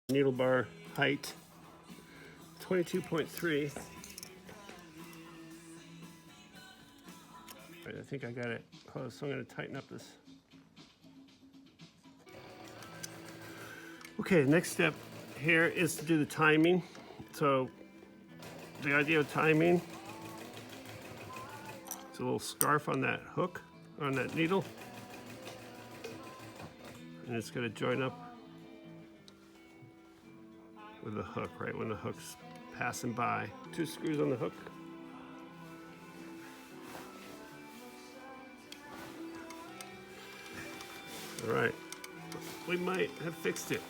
Needle bar height, 22.3. All right, I think I got it close, so I'm going to tighten up this. Okay, next step here is to do the timing. So the idea of timing, it's a little scarf on that hook, on that needle, and it's going to join up with the hook, right when the hook's passing by. 2 screws on the hook. All right, we might have fixed it.